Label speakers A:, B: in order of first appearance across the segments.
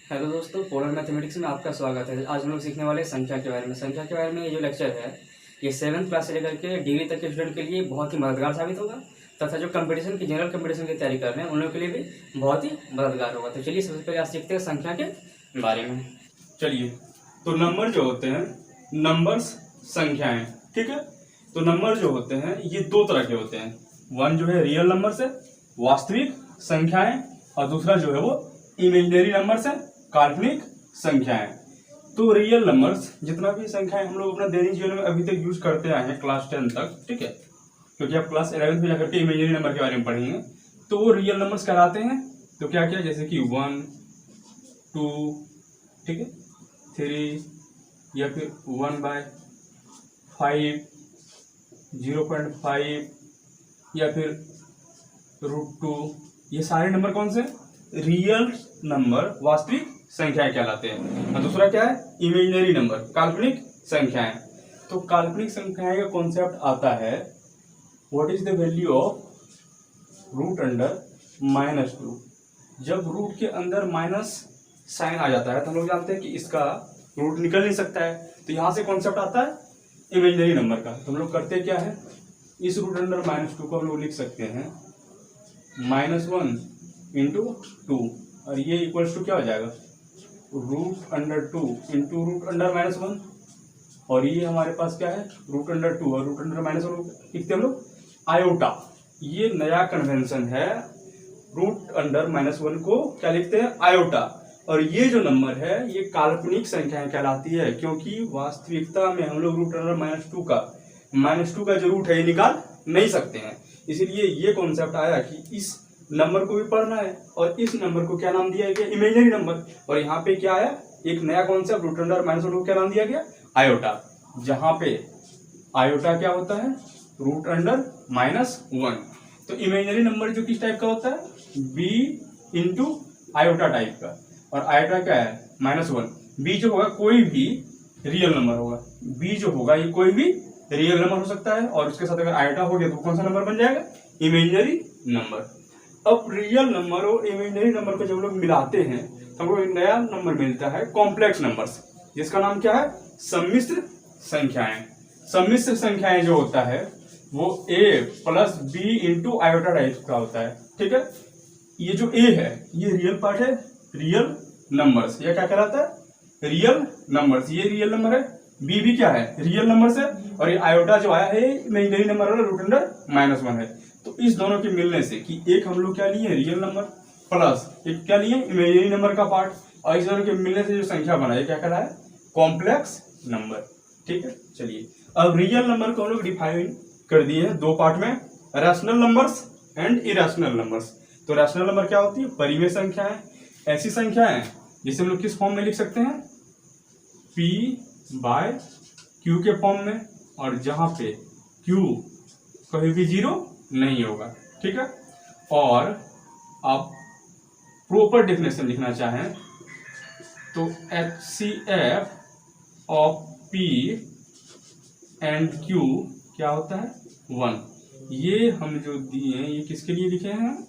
A: Hello दोस्तों, polar mathematics में आपका स्वागत है। आज हम लोग सीखने वाले हैं संख्या के बारे में। संख्या के बारे में ये जो लेक्चर है ये 7th क्लास से लेकर के डिग्री तक के स्टूडेंट के लिए बहुत ही मददगार साबित होगा तथा जो कंपटीशन की जनरल कंपटीशन की तैयारी कर रहे हैं उन लोगों के लिए भी बहुत ही मददगार होगा। तो चलिए सबसे पहले आज सीखते हैं संख्या के बारे में।
B: चलिए, तो नंबर जो होते हैं, नंबर्स संख्याएं, ठीक है। तो नंबर जो होते हैं ये दो तरह के होते हैं। वन जो है रियल नंबर्स है, वास्तविक संख्याएं, और दूसरा जो है वो इमेजिनरी नंबर्स है, काल्पनिक संख्याएं। तो रियल नंबर्स जितना भी संख्याएं हम लोग अपना दैनिक जीवन में अभी तक यूज करते आए हैं क्लास 10 तक, ठीक है, क्योंकि आप क्लास 11 में जाकर के इमेजिनरी नंबर के बारे में पढ़ेंगे तो वो रियल नंबर्स कहलाते हैं। तो क्या क्या, जैसे कि 1, 2, ठीक है, 3, या फिर 1/5, 0.5, या फिर √2, ये सारे नंबर कौन से रियल नंबर, वास्तविक संख्याएं कहलाते हैं। और दूसरा क्या है, इमेजिनरी नंबर, काल्पनिक संख्याएं। तो काल्पनिक संख्याएं का कॉन्सेप्ट आता है what is the value of √2। जब रूट के अंदर माइनस साइन आ जाता है तो हम लोग जानते हैं कि इसका रूट निकल नहीं सकता है। तो यहां से कॉन्सेप्ट आता है इमेजिनरी नंबर का। तो हम लोग करते क्या है, इस √2 को हम लोग लिख सकते हैं -1 × 2, और ये इक्वल्स टू क्या हो जाएगा, √2 × √1, और ये हमारे पास क्या है √2 और √1 लिखते हम लोग आयोटा। ये नया कन्वेंशन है, √1 को क्या लिखते हैं, आयोटा। और ये जो नंबर है ये काल्पनिक संख्याएं कहलाती है, क्योंकि वास्तविकता में हम लोग √2 का जो रूट है ये निकाल नहीं सकते हैं। इसीलिए ये कॉन्सेप्ट आया कि इस नंबर को भी पढ़ना है, और इस नंबर को क्या नाम दिया गया, इमेजिनरी नंबर। और यहाँ पे क्या है, एक नया कॉन्सेप्ट √1 को क्या नाम दिया गया, आयोटा। जहां पे आयोटा क्या होता है, √1। तो इमेजिनरी नंबर जो किस टाइप का होता है, b × आयोटा टाइप का, और आयोटा क्या है -1। b जो होगा कोई भी रियल नंबर होगा, b जो होगा ये कोई भी रियल नंबर हो सकता है, और उसके साथ अगर आयोटा हो गया तो कौन सा नंबर बन जाएगा, इमेजिनरी नंबर। अब रियल नंबर और इमेजिनरी नंबर को जब लोग मिलाते हैं तो हमको एक नया नंबर मिलता है, कॉम्प्लेक्स नंबर्स, जिसका नाम क्या है, सम्मिश्र संख्याएं। सम्मिश्र संख्याएं जो होता है वो a + b × आयोटा टाइप का होता है, ठीक है। ये जो a है ये रियल पार्ट है, रियल नंबर्स, ये क्या कहलाता है, रियल नंबर्स, ये रियल नंबर है। b भी क्या है, रियल नंबर्स है, और ये आयोटा जो आया है इमेजिनरी नंबर वाला √1 है। तो इस दोनों के मिलने से कि एक हम लोग क्या लिए, रियल नंबर, प्लस एक क्या लिए, इमेजिनरी नंबर का पार्ट, और इस दोनों के मिलने से जो संख्या बना है क्या कहलाया, कॉम्प्लेक्स नंबर, ठीक है। चलिए, अब रियल नंबर को हम लोग डिफाइन कर दिए हैं दो पार्ट में, rational numbers and irrational numbers. तो रैशनल नंबर क्या होती है, परिमेय संख्याएं, ऐसी संख्याएं जिसे हम लोग किस फॉर्म में लिख सकते हैं, p/q के फॉर्म में, और जहां पे q कभी भी 0 नहीं होगा, ठीक है। और आप प्रॉपर डेफिनेशन लिखना चाहें तो HCF of P and Q क्या होता है, 1। ये हम जो दिए हैं ये किसके लिए लिखे हैं,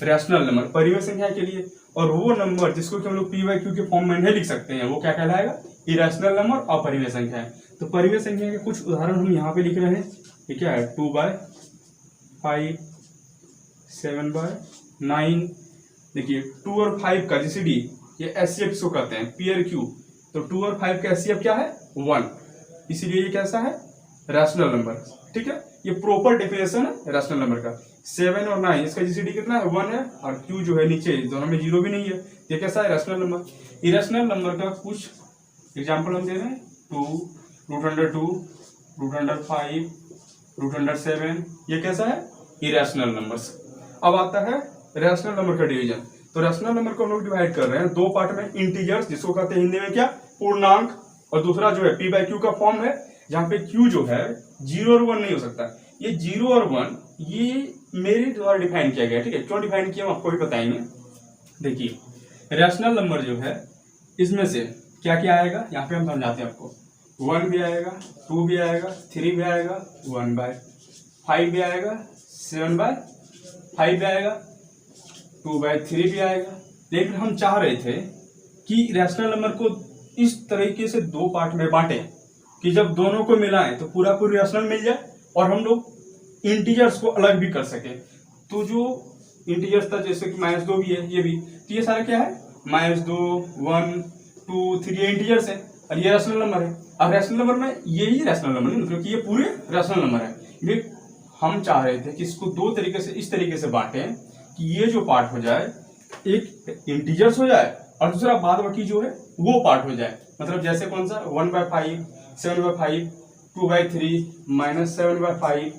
B: रैशनल नंबर, परिमेय संख्या के लिए। और वो नंबर जिसको कि हम लोग p/q के फॉर्म में नहीं लिख सकते हैं वो क्या कहलाएगा, इरेशनल नंबर और परिमेय संख्या है। तो परिमेय संख्या के कुछ उदाहरण हम यहाँ पे लिख रहे हैं, ये क्या है, 2/5, 7/9। देखिए 2 और 5 का GCD, ये HCF को कहते हैं, P और Q। तो 2 और 5 का HCF क्या है, 1, इसीलिए ये कैसा है, रैशनल नंबर, ठीक है। ये प्रॉपर डेफिनेशन है रैशनल नंबर का। 7 और 9 इसका GCD कितना है, 1 है, और Q जो है नीचे दोनों में 0 भी नहीं है, ये कैसा है, रैशनल नंबर। इरेशनल नंबर का कुछ एग्जाम्पल हम दे रहे हैं, 2, √2, √5, √7, ये कैसा है, इरेशनल नंबर्स। अब आता है रैशनल नंबर का डिवीजन। तो रैशनल नंबर को हम लोग डिवाइड कर रहे हैं दो पार्ट में, इंटीजर्स जिसको कहते हैं हिंदी में क्या, पूर्णांक, और दूसरा जो है p/q का फॉर्म है, जहां पे q जो है 0 और 1 नहीं हो सकता। ये 0 और 1 ये मेरे द्वारा डिफाइन किया गया, ठीक है। क्यों डिफाइन किया हम आपको भी बताएंगे। देखिए रैशनल नंबर जो है इसमें से क्या क्या आएगा, यहाँ पे हम समझाते हैं आपको। 1 भी आएगा, 2 भी आएगा, 3 भी आएगा, 1/5 भी आएगा, 7/5 भी आएगा, 2/3 भी आएगा, लेकिन हम चाह रहे थे कि रैशनल नंबर को इस तरीके से दो पार्ट में बांटें कि जब दोनों को मिलाएं तो पूरा पूरी रैशनल मिल जाए और हम लोग इंटीजर्स को अलग भी कर सके। तो जो इंटीजर्स था जैसे कि -2 भी है, ये भी, तो ये सारा क्या है, -2, 1, 2, 3 ये इंटीजर्स है और ये रैशनल नंबर है। अब रैशनल नंबर में यही रैशनल नंबर है, मतलब कि ये पूरे रैशनल नंबर है। ये हम चाह रहे थे कि इसको दो तरीके से इस तरीके से बांटें कि ये जो पार्ट हो जाए एक इंटीजर्स हो जाए और दूसरा बाद बाकी जो है वो पार्ट हो जाए। मतलब जैसे कौन सा 1/5, 7/5, 2/3, -7/5।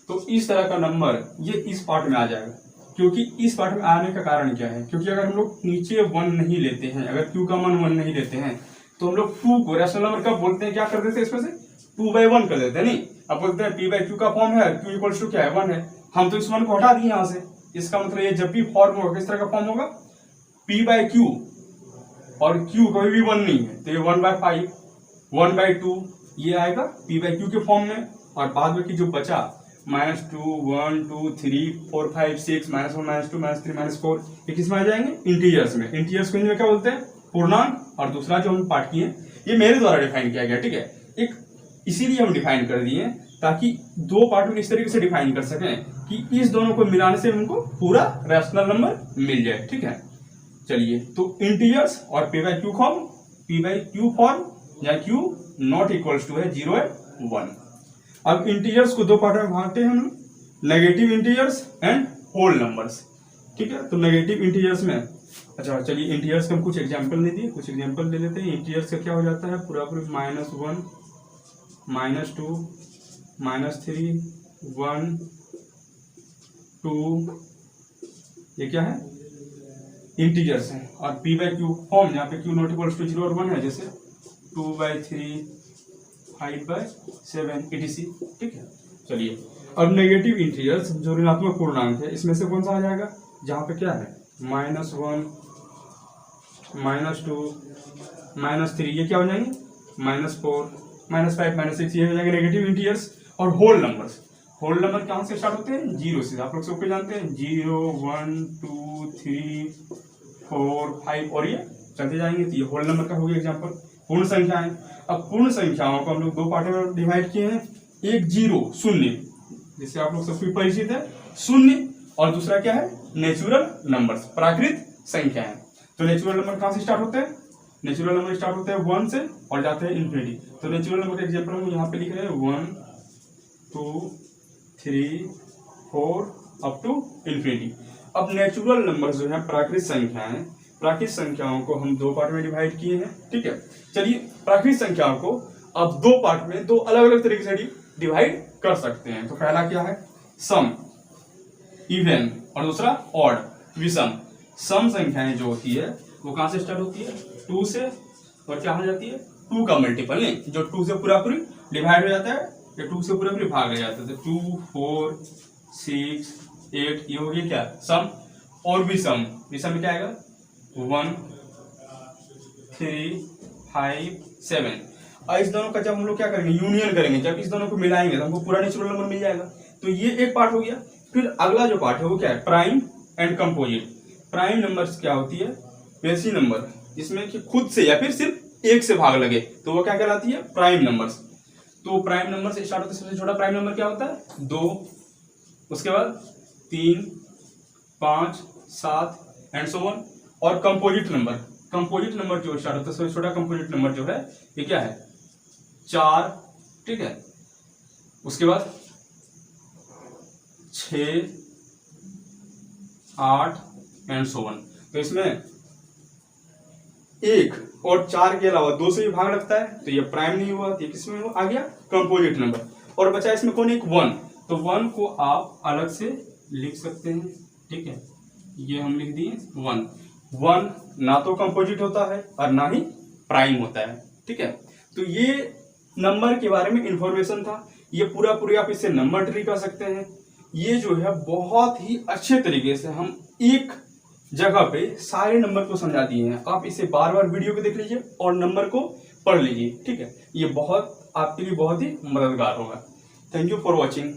B: तो इस तरह का नंबर ये इस पार्ट में आ जाएगा। क्योंकि इस पार्ट में आने का कारण क्या है, क्योंकि अगर हम लोग नीचे 1 नहीं लेते हैं, अगर q का मान 1 नहीं लेते हैं तो हम लोग 2 को रैशनल नंबर कब बोलते हैं, क्या कर देते हैं, इसमें से 2/1 कर देते हैं। नहीं, अब बोलते हैं p/q का फॉर्म है, q इक्वल्स टू क्या है, 1 है। हम तो इस 1 को हटा दिए यहाँ से। इसका मतलब ये जब भी फॉर्म होगा किस तरह का फॉर्म होगा, p/q, और q कभी भी 1 नहीं है तो ये 1/5, 1/2 ये आएगा p/q के फॉर्म में। और बाद में की जो बचा -2, 1, 2, 3, 4, 5, 6, -1, -2, -3, -4 ये किस में आ जाएंगे, इंटीजर्स में। इंटीजर्स को हिंदी में क्या बोलते हैं, पूर्णांक। और दूसरा जो हम पार्ट किए ये मेरे द्वारा डिफाइन किया गया, ठीक है। एक इसीलिए हम डिफाइन कर दिए ताकि दो पार्ट में इस तरीके से डिफाइन कर सकें कि इस दोनों को मिलाने से हमको पूरा रैशनल नंबर मिल जाए, ठीक है। चलिए, तो इंटीजर्स और p/q फॉर्म या q नॉट इक्वल्स टू है 0 और 1। अब इंटीजर्स को दो पार्ट में बांटते हैं हम, negative integers and whole numbers, ठीक है। तो नेगेटिव इंटीजर्स में, अच्छा चलिए इंटीजर्स का हम कुछ एग्जांपल ले दिए, कुछ एग्जांपल ले लेते हैं। इंटीजर्स का क्या हो जाता है, पूरा पूरी -1, -2, -3, 1, 2 ये क्या है, इंटीजर्स हैं। और p/q फॉर्म जहाँ पे q नॉट इक्वल्स टू 0 और 1 है, जैसे 2/3, 5/7 etc, ठीक है। चलिए, अब नेगेटिव इंटीजर्स जो ऋणात्मक पूर्णांक है, इसमें से कौन सा आ जाएगा, जहाँ पे क्या है -1, -2, -3 ये क्या हो जाएंगे, -4, -5, -6 ये हो जाएंगे नेगेटिव इंटीजर्स। और होल नंबर्स, होल नंबर कहाँ से स्टार्ट होते हैं, 0 से। आप लोग सबको जानते हैं 0, 1, 2, 3, 4, 5 और ये चलते जाएंगे। तो ये होल नंबर का हो गया एग्जाम्पल। पूर्ण संख्याएं, अब पूर्ण संख्याओं को हम लोग दो पार्ट में डिवाइड किए हैं, एक 0 शून्य, जिससे आप लोग सबको परिचित है शून्य, और दूसरा क्या है, नेचुरल नंबर्स, प्राकृत संख्याएं। तो नेचुरल नंबर कहाँ से स्टार्ट होते हैं, नेचुरल नंबर स्टार्ट होते हैं 1 से और जाते हैं इन्फिनिटी। तो नेचुरल नंबर का एग्जाम्पल हम यहाँ पे लिख रहे हैं 1, 2, 3, 4 अप टू इन्फिनिटी। अब नेचुरल नंबर जो है प्राकृत संख्याएं, प्राकृत संख्याओं को हम दो पार्ट में डिवाइड किए हैं, ठीक है। चलिए, प्राकृत संख्याओं को अब दो पार्ट में दो अलग अलग तरीके से डिवाइड कर सकते हैं। तो पहला क्या है, सम, इवन, और दूसरा ऑड, विषम। सम संख्याएं जो होती है वो कहां से स्टार्ट होती है, 2 से, और क्या हो जाती है, 2 का मल्टीपल, नहीं जो 2 से पूरा पूरी डिवाइड हो जाता है या 2 से पूरा पूरी भाग हो जाता है। तो 2, 4, 6, 8 ये हो गया क्या, सम। और विषम, विषम में क्या आएगा, 1, 3, 5, 7। और इस दोनों का जब हम लोग क्या करेंगे, यूनियन करेंगे, जब इस दोनों को मिलाएंगे तो हमको पूरा नेचुरल नंबर मिल जाएगा। तो ये एक पार्ट हो गया। फिर अगला जो पार्ट है वो क्या है, prime and composite. Prime numbers क्या होती है, ऐसी नंबर जिसमें कि खुद से या फिर सिर्फ एक से भाग लगे, तो वो क्या कहलाती है, प्राइम नंबर्स। तो प्राइम नंबर से स्टार्ट होता है, सबसे छोटा प्राइम नंबर क्या होता है, 2, उसके बाद 3, 5, 7 एंड सो ऑन। और कंपोजिट नंबर, कंपोजिट नंबर जो स्टार्ट होता है, सबसे छोटा कंपोजिट नंबर जो है ये क्या है, 4, ठीक है। उसके बाद 6, 8 एंड सो ऑन। तो इसमें 1 और 4 के अलावा 2 से भी भाग लगता है, तो ये प्राइम नहीं हुआ, तो किसमें आ गया, कंपोजिट नंबर। और बचा इसमें कौन, एक 1। तो 1 को आप अलग से लिख सकते हैं, ठीक है। ये हम लिख दिए 1। 1 ना तो कंपोजिट होता है और ना ही प्राइम होता है, ठीक है। तो ये नंबर के बारे में इंफॉर्मेशन था। ये पूरा पूरी आप इससे नंबर ट्री कर सकते हैं। ये जो है बहुत ही अच्छे तरीके से हम एक जगह पे सारे नंबर को समझा दिए हैं। आप इसे बार बार वीडियो को देख लीजिए और नंबर को पढ़ लीजिए, ठीक है। ये बहुत आपके लिए बहुत ही मददगार होगा। Thank you for watching.